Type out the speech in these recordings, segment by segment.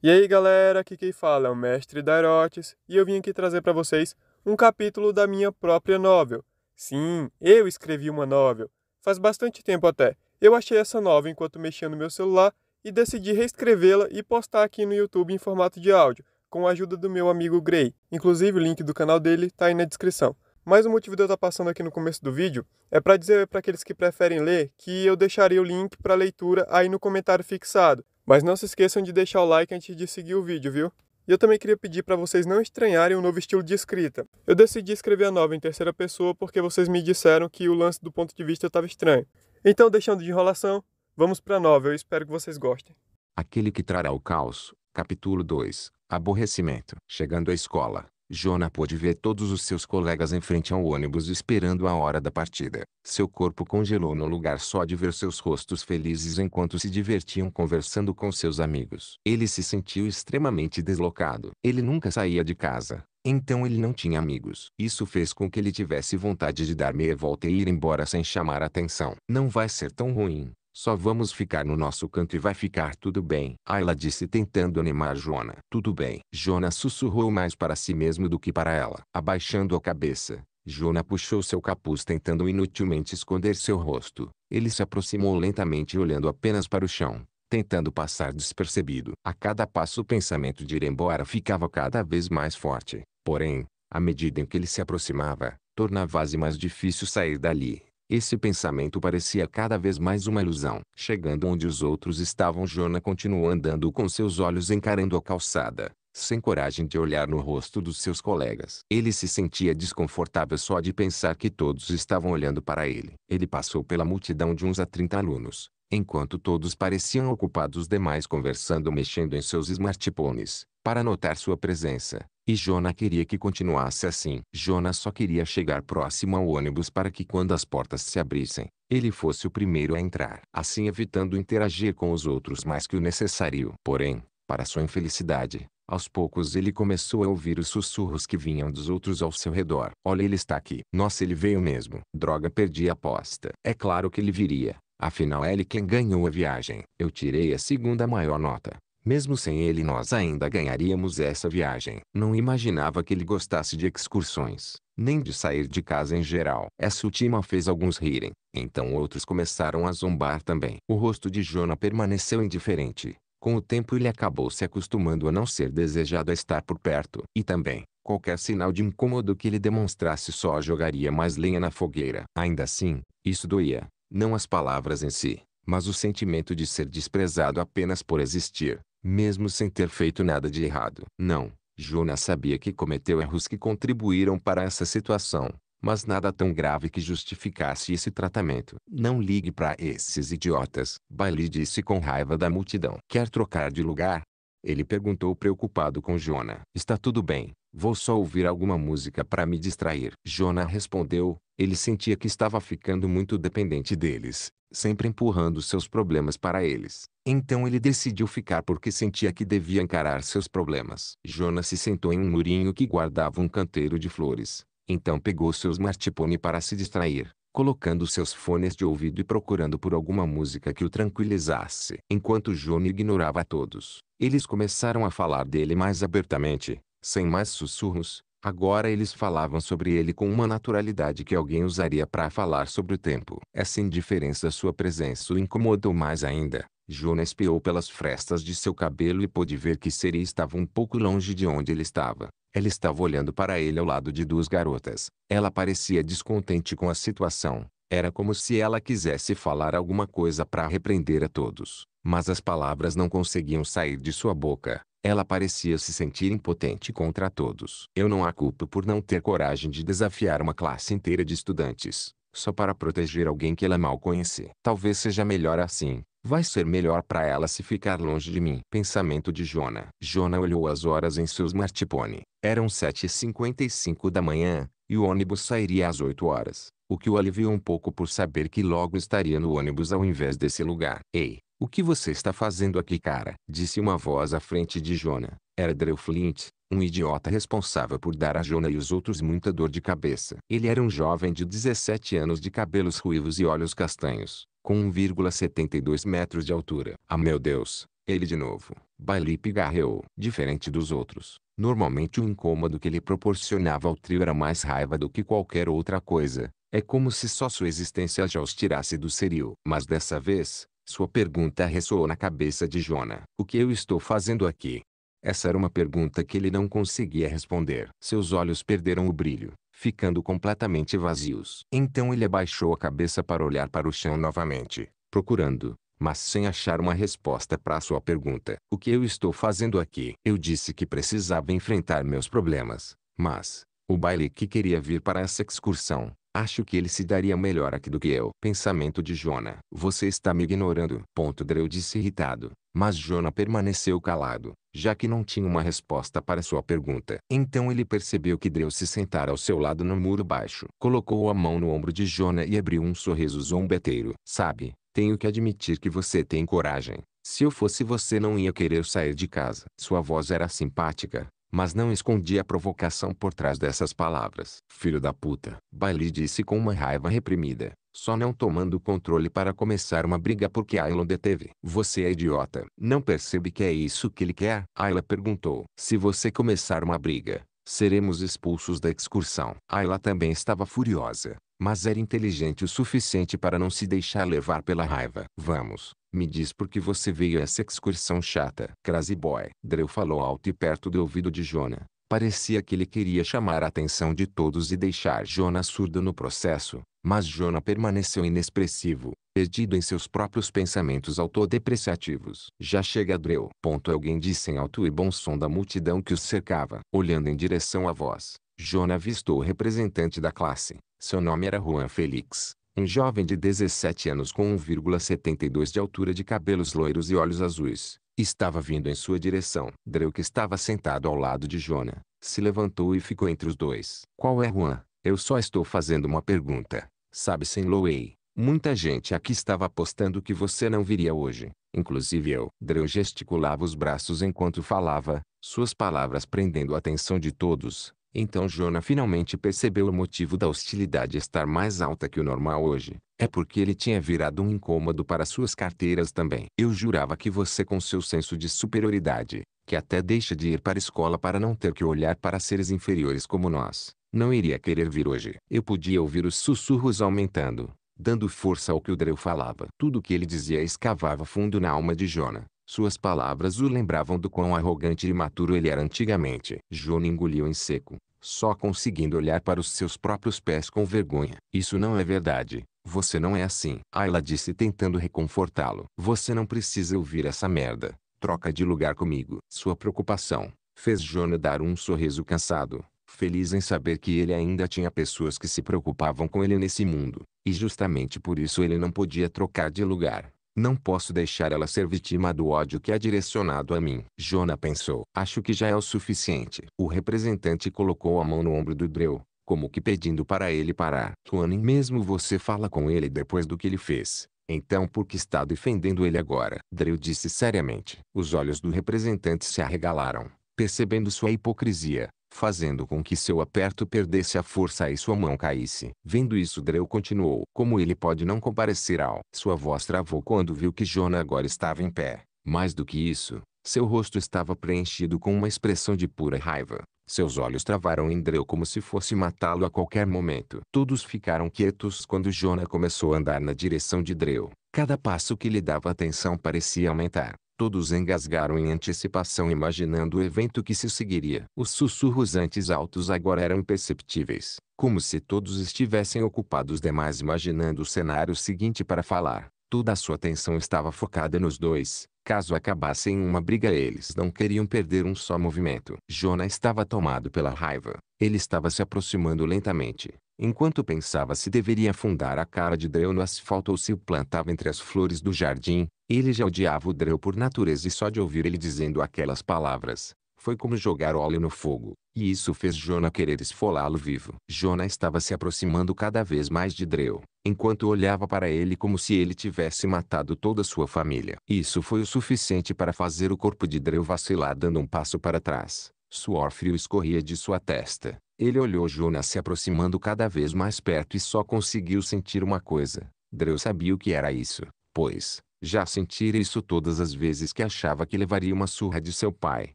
E aí galera, aqui quem fala é o Mestre Dairotes e eu vim aqui trazer para vocês um capítulo da minha própria novel. Sim, eu escrevi uma novel, faz bastante tempo até. Eu achei essa novel enquanto mexia no meu celular e decidi reescrevê-la e postar aqui no YouTube em formato de áudio, com a ajuda do meu amigo Gray. Inclusive o link do canal dele tá aí na descrição. Mas o motivo de eu estar passando aqui no começo do vídeo é para dizer para aqueles que preferem ler que eu deixarei o link para leitura aí no comentário fixado. Mas não se esqueçam de deixar o like antes de seguir o vídeo, viu? E eu também queria pedir para vocês não estranharem o novo estilo de escrita. Eu decidi escrever a novela em terceira pessoa porque vocês me disseram que o lance do ponto de vista estava estranho. Então, deixando de enrolação, vamos para a novela. Eu espero que vocês gostem. Aquele que trará o caos. Capítulo 2. Aborrecimento. Chegando à escola, Jonah pôde ver todos os seus colegas em frente ao ônibus esperando a hora da partida. Seu corpo congelou no lugar só de ver seus rostos felizes enquanto se divertiam conversando com seus amigos. Ele se sentiu extremamente deslocado. Ele nunca saía de casa. Então ele não tinha amigos. Isso fez com que ele tivesse vontade de dar meia volta e ir embora sem chamar atenção. Não vai ser tão ruim. Só vamos ficar no nosso canto e vai ficar tudo bem. Ayla disse tentando animar Jonah. Tudo bem. Jonah sussurrou mais para si mesmo do que para ela. Abaixando a cabeça, Jonah puxou seu capuz tentando inutilmente esconder seu rosto. Ele se aproximou lentamente olhando apenas para o chão, tentando passar despercebido. A cada passo o pensamento de ir embora ficava cada vez mais forte. Porém, à medida em que ele se aproximava, tornava-se mais difícil sair dali. Esse pensamento parecia cada vez mais uma ilusão. Chegando onde os outros estavam, Jonah continuou andando com seus olhos encarando a calçada, sem coragem de olhar no rosto dos seus colegas. Ele se sentia desconfortável só de pensar que todos estavam olhando para ele. Ele passou pela multidão de uns a 30 alunos, enquanto todos pareciam ocupados demais conversando ou mexendo em seus smartphones, para notar sua presença. E Jonah queria que continuasse assim. Jonah só queria chegar próximo ao ônibus para que quando as portas se abrissem, ele fosse o primeiro a entrar. Assim evitando interagir com os outros mais que o necessário. Porém, para sua infelicidade, aos poucos ele começou a ouvir os sussurros que vinham dos outros ao seu redor. Olha, ele está aqui. Nossa, ele veio mesmo. Droga, perdi a aposta. É claro que ele viria. Afinal é ele quem ganhou a viagem. Eu tirei a segunda maior nota. Mesmo sem ele nós ainda ganharíamos essa viagem. Não imaginava que ele gostasse de excursões, nem de sair de casa em geral. Essa última fez alguns rirem, então outros começaram a zombar também. O rosto de Jonah permaneceu indiferente. Com o tempo ele acabou se acostumando a não ser desejado a estar por perto. E também, qualquer sinal de incômodo que ele demonstrasse só jogaria mais lenha na fogueira. Ainda assim, isso doía, não as palavras em si, mas o sentimento de ser desprezado apenas por existir. Mesmo sem ter feito nada de errado. Não, Jonah sabia que cometeu erros que contribuíram para essa situação, mas nada tão grave que justificasse esse tratamento. Não ligue para esses idiotas, Bailey disse com raiva da multidão. Quer trocar de lugar? Ele perguntou preocupado com Jonah. Está tudo bem, vou só ouvir alguma música para me distrair. Jonah respondeu. Ele sentia que estava ficando muito dependente deles, sempre empurrando seus problemas para eles. Então ele decidiu ficar porque sentia que devia encarar seus problemas. Jonah se sentou em um murinho que guardava um canteiro de flores. Então pegou seu smartphone para se distrair, colocando seus fones de ouvido e procurando por alguma música que o tranquilizasse. Enquanto Jonah ignorava a todos, eles começaram a falar dele mais abertamente, sem mais sussurros. Agora eles falavam sobre ele com uma naturalidade que alguém usaria para falar sobre o tempo. Essa indiferença à sua presença o incomodou mais ainda. Jonah espiou pelas frestas de seu cabelo e pôde ver que Seri estava um pouco longe de onde ele estava. Ela estava olhando para ele ao lado de duas garotas. Ela parecia descontente com a situação. Era como se ela quisesse falar alguma coisa para repreender a todos, mas as palavras não conseguiam sair de sua boca. Ela parecia se sentir impotente contra todos. Eu não a culpo por não ter coragem de desafiar uma classe inteira de estudantes, só para proteger alguém que ela mal conhece. Talvez seja melhor assim. Vai ser melhor para ela se ficar longe de mim. Pensamento de Jonah. Jonah olhou as horas em seu smartphone. Eram 7h55 da manhã, e o ônibus sairia às 8 horas, o que o aliviou um pouco por saber que logo estaria no ônibus ao invés desse lugar. Ei, o que você está fazendo aqui, cara? Disse uma voz à frente de Jonah. Era Drew Flint, um idiota responsável por dar a Jonah e os outros muita dor de cabeça. Ele era um jovem de 17 anos de cabelos ruivos e olhos castanhos, com 1,72 metros de altura. Ah, meu Deus! Ele de novo. Bailey pigarreou. Diferente dos outros, normalmente o incômodo que ele proporcionava ao trio era mais raiva do que qualquer outra coisa. É como se só sua existência já os tirasse do serio. Mas dessa vez, sua pergunta ressoou na cabeça de Jonah. O que eu estou fazendo aqui? Essa era uma pergunta que ele não conseguia responder. Seus olhos perderam o brilho, ficando completamente vazios. Então ele abaixou a cabeça para olhar para o chão novamente, procurando, mas sem achar uma resposta para sua pergunta. O que eu estou fazendo aqui? Eu disse que precisava enfrentar meus problemas, mas o Bailey que queria vir para essa excursão. Acho que ele se daria melhor aqui do que eu. Pensamento de Jonah. Você está me ignorando. Drew disse irritado. Mas Jonah permaneceu calado, já que não tinha uma resposta para sua pergunta. Então ele percebeu que Drew se sentara ao seu lado no muro baixo. Colocou a mão no ombro de Jonah e abriu um sorriso zombeteiro. Sabe, tenho que admitir que você tem coragem. Se eu fosse você não ia querer sair de casa. Sua voz era simpática, mas não escondia a provocação por trás dessas palavras. Filho da puta, Bailey disse com uma raiva reprimida, só não tomando o controle para começar uma briga porque Ayla o deteve. Você é idiota. Não percebe que é isso que ele quer? Ayla perguntou. Se você começar uma briga, seremos expulsos da excursão. Ayla também estava furiosa, mas era inteligente o suficiente para não se deixar levar pela raiva. Vamos. Me diz por que você veio a essa excursão chata. Crazy boy. Drew falou alto e perto do ouvido de Jonah. Parecia que ele queria chamar a atenção de todos e deixar Jonah surdo no processo, mas Jonah permaneceu inexpressivo, perdido em seus próprios pensamentos autodepreciativos. Já chega Drew. Alguém disse em alto e bom som da multidão que os cercava. Olhando em direção à voz, Jonah avistou o representante da classe. Seu nome era Juan Felix. Um jovem de 17 anos com 1,72 de altura, de cabelos loiros e olhos azuis, estava vindo em sua direção. Drew, que estava sentado ao lado de Jonah, se levantou e ficou entre os dois. Qual é Juan? Eu só estou fazendo uma pergunta. Sabe, Sam Lowey, muita gente aqui estava apostando que você não viria hoje, inclusive eu. Drew gesticulava os braços enquanto falava, suas palavras prendendo a atenção de todos. Então Jonah finalmente percebeu o motivo da hostilidade estar mais alta que o normal hoje. É porque ele tinha virado um incômodo para suas carteiras também. Eu jurava que você, com seu senso de superioridade, que até deixa de ir para a escola para não ter que olhar para seres inferiores como nós, não iria querer vir hoje. Eu podia ouvir os sussurros aumentando, dando força ao que o Drew falava. Tudo o que ele dizia escavava fundo na alma de Jonah. Suas palavras o lembravam do quão arrogante e imaturo ele era antigamente. Jonah engoliu em seco, só conseguindo olhar para os seus próprios pés com vergonha. Isso não é verdade. Você não é assim. Ayla disse tentando reconfortá-lo. Você não precisa ouvir essa merda. Troca de lugar comigo. Sua preocupação fez Jonah dar um sorriso cansado, feliz em saber que ele ainda tinha pessoas que se preocupavam com ele nesse mundo. E justamente por isso ele não podia trocar de lugar. Não posso deixar ela ser vítima do ódio que é direcionado a mim. Jonah pensou. Acho que já é o suficiente. O representante colocou a mão no ombro do Drew, como que pedindo para ele parar. Nem mesmo você fala com ele depois do que ele fez. Então por que está defendendo ele agora? Drew disse seriamente. Os olhos do representante se arregalaram, percebendo sua hipocrisia, fazendo com que seu aperto perdesse a força e sua mão caísse. Vendo isso, Drew continuou. Como ele pode não comparecer ao... Sua voz travou quando viu que Jonah agora estava em pé. Mais do que isso, seu rosto estava preenchido com uma expressão de pura raiva. Seus olhos travaram em Drew como se fosse matá-lo a qualquer momento. Todos ficaram quietos quando Jonah começou a andar na direção de Drew. Cada passo que lhe dava atenção parecia aumentar. Todos engasgaram em antecipação, imaginando o evento que se seguiria. Os sussurros antes altos agora eram imperceptíveis, como se todos estivessem ocupados demais imaginando o cenário seguinte para falar. Toda a sua atenção estava focada nos dois. Caso acabassem uma briga, eles não queriam perder um só movimento. Jonah estava tomado pela raiva. Ele estava se aproximando lentamente, enquanto pensava se deveria afundar a cara de Drew no asfalto ou se o plantava entre as flores do jardim. Ele já odiava o Drew por natureza e só de ouvir ele dizendo aquelas palavras, foi como jogar óleo no fogo. E isso fez Jonah querer esfolá-lo vivo. Jonah estava se aproximando cada vez mais de Drew, enquanto olhava para ele como se ele tivesse matado toda sua família. Isso foi o suficiente para fazer o corpo de Drew vacilar, dando um passo para trás. Suor frio escorria de sua testa. Ele olhou Jonah se aproximando cada vez mais perto e só conseguiu sentir uma coisa. Drew sabia o que era isso, pois, Já sentira isso todas as vezes que achava que levaria uma surra de seu pai.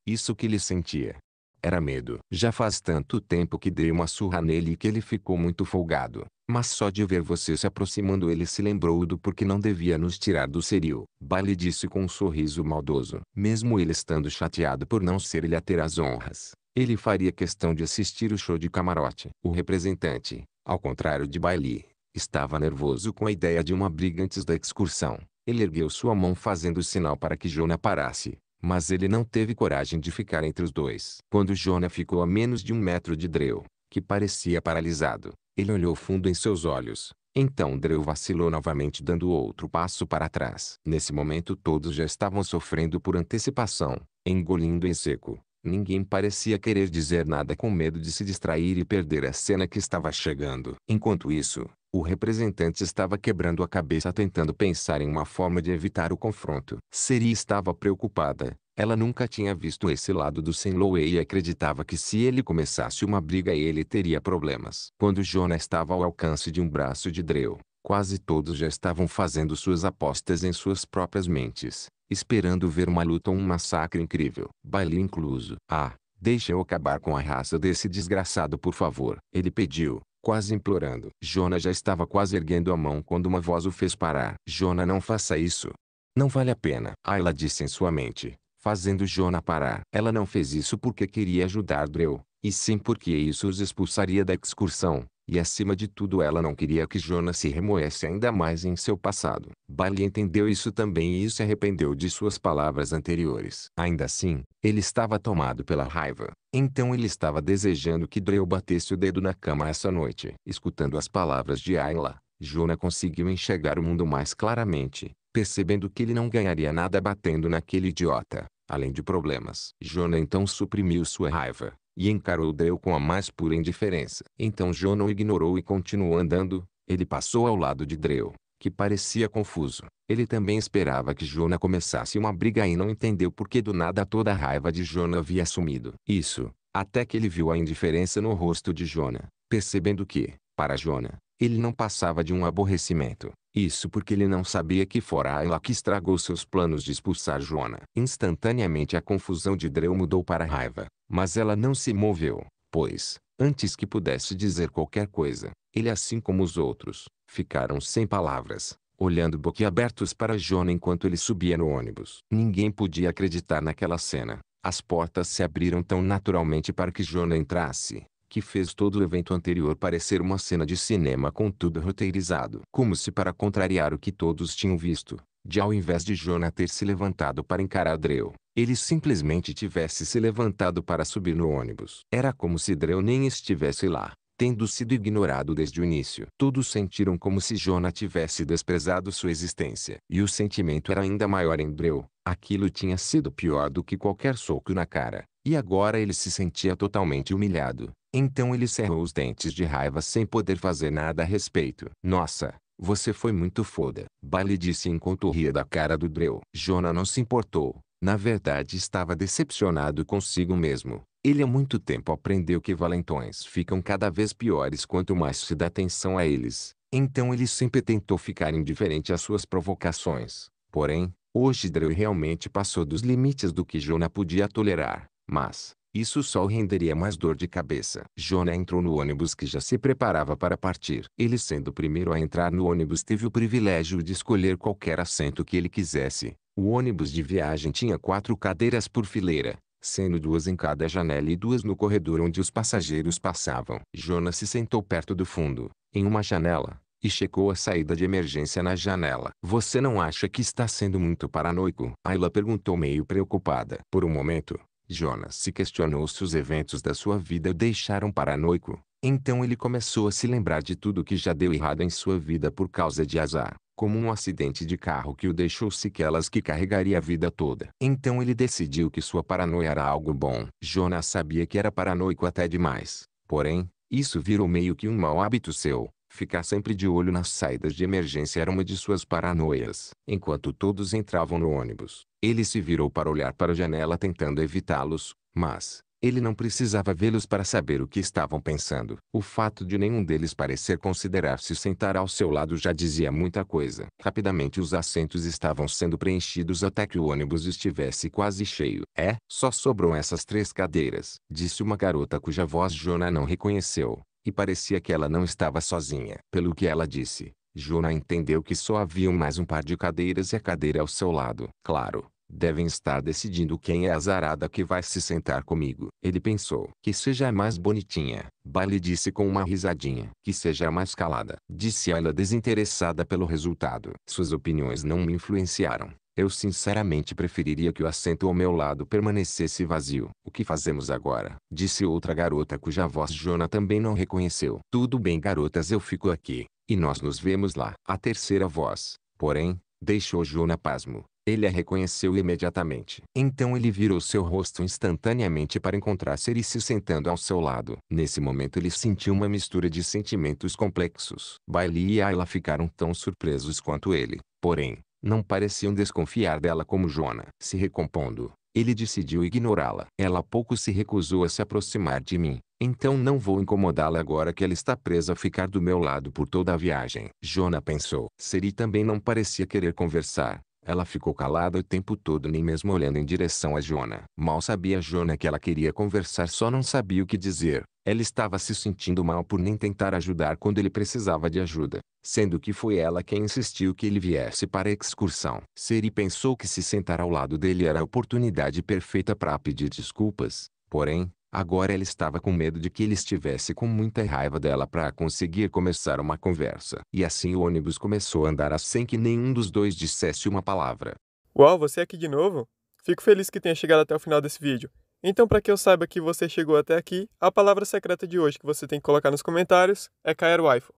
Isso que ele sentia era medo. Já faz tanto tempo que dei uma surra nele que ele ficou muito folgado. Mas só de ver você se aproximando ele se lembrou do porquê não devia nos tirar do serio. Bailey disse com um sorriso maldoso. Mesmo ele estando chateado por não ser ele a ter as honras, ele faria questão de assistir o show de camarote. O representante, ao contrário de Bailey, estava nervoso com a ideia de uma briga antes da excursão. Ele ergueu sua mão fazendo sinal para que Jonah parasse. Mas ele não teve coragem de ficar entre os dois. Quando Jonah ficou a menos de 1 metro de Drew, que parecia paralisado, ele olhou fundo em seus olhos. Então Drew vacilou novamente dando outro passo para trás. Nesse momento todos já estavam sofrendo por antecipação, engolindo em seco. Ninguém parecia querer dizer nada com medo de se distrair e perder a cena que estava chegando. Enquanto isso, o representante estava quebrando a cabeça tentando pensar em uma forma de evitar o confronto. Seri estava preocupada. Ela nunca tinha visto esse lado do Senloe e acreditava que se ele começasse uma briga ele teria problemas. Quando Jonah estava ao alcance de um braço de Drew, quase todos já estavam fazendo suas apostas em suas próprias mentes, esperando ver uma luta ou um massacre incrível. Bailey incluso. Ah, deixe eu acabar com a raça desse desgraçado por favor. Ele pediu, quase implorando. Jonah já estava quase erguendo a mão quando uma voz o fez parar. Jonah, não faça isso. Não vale a pena. Ayla disse em sua mente, fazendo Jonah parar. Ela não fez isso porque queria ajudar Drew, e sim porque isso os expulsaria da excursão. E acima de tudo ela não queria que Jonah se remoesse ainda mais em seu passado. Bailey entendeu isso também e se arrependeu de suas palavras anteriores. Ainda assim, ele estava tomado pela raiva. Então ele estava desejando que Drew batesse o dedo na cama essa noite. Escutando as palavras de Ayla, Jonah conseguiu enxergar o mundo mais claramente, percebendo que ele não ganharia nada batendo naquele idiota, além de problemas. Jonah então suprimiu sua raiva e encarou Drew com a mais pura indiferença. Então Jonah o ignorou e continuou andando. Ele passou ao lado de Drew, que parecia confuso. Ele também esperava que Jonah começasse uma briga e não entendeu por que do nada toda a raiva de Jonah havia sumido. Isso, até que ele viu a indiferença no rosto de Jonah, percebendo que, para Jonah, ele não passava de um aborrecimento. Isso porque ele não sabia que fora Ayla que estragou seus planos de expulsar Jonah. Instantaneamente a confusão de Drew mudou para raiva, mas ela não se moveu, pois, antes que pudesse dizer qualquer coisa, ele assim como os outros, ficaram sem palavras, olhando boquiabertos para Jonah enquanto ele subia no ônibus. Ninguém podia acreditar naquela cena. As portas se abriram tão naturalmente para que Jonah entrasse, que fez todo o evento anterior parecer uma cena de cinema com tudo roteirizado. Como se para contrariar o que todos tinham visto, ao invés de Jonah ter se levantado para encarar Drew, ele simplesmente tivesse se levantado para subir no ônibus. Era como se Drew nem estivesse lá, tendo sido ignorado desde o início. Todos sentiram como se Jonah tivesse desprezado sua existência. E o sentimento era ainda maior em Drew. Aquilo tinha sido pior do que qualquer soco na cara. E agora ele se sentia totalmente humilhado. Então ele cerrou os dentes de raiva sem poder fazer nada a respeito. Nossa, você foi muito foda, Bailey disse enquanto ria da cara do Drew. Jonah não se importou. Na verdade estava decepcionado consigo mesmo. Ele há muito tempo aprendeu que valentões ficam cada vez piores quanto mais se dá atenção a eles. Então ele sempre tentou ficar indiferente às suas provocações. Porém, hoje Drew realmente passou dos limites do que Jonah podia tolerar. Mas, isso só o renderia mais dor de cabeça. Jonah entrou no ônibus que já se preparava para partir. Ele sendo o primeiro a entrar no ônibus teve o privilégio de escolher qualquer assento que ele quisesse. O ônibus de viagem tinha 4 cadeiras por fileira, sendo 2 em cada janela e 2 no corredor onde os passageiros passavam. Jonah se sentou perto do fundo, em uma janela, e checou a saída de emergência na janela. Você não acha que está sendo muito paranoico? Ayla perguntou meio preocupada. Por um momento, Jonah se questionou se os eventos da sua vida o deixaram paranoico. Então ele começou a se lembrar de tudo que já deu errado em sua vida por causa de azar, como um acidente de carro que o deixou sequelas que carregaria a vida toda. Então ele decidiu que sua paranoia era algo bom. Jonah sabia que era paranoico até demais. Porém, isso virou meio que um mau hábito seu. Ficar sempre de olho nas saídas de emergência era uma de suas paranoias. Enquanto todos entravam no ônibus, ele se virou para olhar para a janela tentando evitá-los, mas, Ele não precisava vê-los para saber o que estavam pensando. O fato de nenhum deles parecer considerar-se sentar ao seu lado já dizia muita coisa. Rapidamente os assentos estavam sendo preenchidos até que o ônibus estivesse quase cheio. Só sobrou essas 3 cadeiras, disse uma garota cuja voz Jonah não reconheceu, e parecia que ela não estava sozinha. Pelo que ela disse, Jonah entendeu que só havia mais um par de cadeiras e a cadeira ao seu lado. Claro. Devem estar decidindo quem é a azarada que vai se sentar comigo. Ele pensou. Que seja a mais bonitinha. Bailey disse com uma risadinha. Que seja a mais calada. Disse ela desinteressada pelo resultado. Suas opiniões não me influenciaram. Eu sinceramente preferiria que o assento ao meu lado permanecesse vazio. O que fazemos agora? Disse outra garota cuja voz Jonah também não reconheceu. Tudo bem, garotas, eu fico aqui. E nós nos vemos lá. A terceira voz, porém, deixou Jonah pasmo. Ele a reconheceu imediatamente. Então ele virou seu rosto instantaneamente para encontrar Seri se sentando ao seu lado. Nesse momento ele sentiu uma mistura de sentimentos complexos. Bailey e Ayla ficaram tão surpresos quanto ele, porém, não pareciam desconfiar dela como Jonah. Se recompondo, ele decidiu ignorá-la. Ela pouco se recusou a se aproximar de mim. Então não vou incomodá-la agora que ela está presa a ficar do meu lado por toda a viagem. Jonah pensou. Seri também não parecia querer conversar. Ela ficou calada o tempo todo, nem mesmo olhando em direção a Jonah. Mal sabia Jonah que ela queria conversar, só não sabia o que dizer. Ela estava se sentindo mal por nem tentar ajudar quando ele precisava de ajuda, sendo que foi ela quem insistiu que ele viesse para a excursão. Seri pensou que se sentar ao lado dele era a oportunidade perfeita para pedir desculpas, porém, agora ela estava com medo de que ele estivesse com muita raiva dela para conseguir começar uma conversa. E assim o ônibus começou a andar sem que nenhum dos dois dissesse uma palavra. Uau, você aqui de novo? Fico feliz que tenha chegado até o final desse vídeo. Então, para que eu saiba que você chegou até aqui, a palavra secreta de hoje que você tem que colocar nos comentários é Kaeruaifo.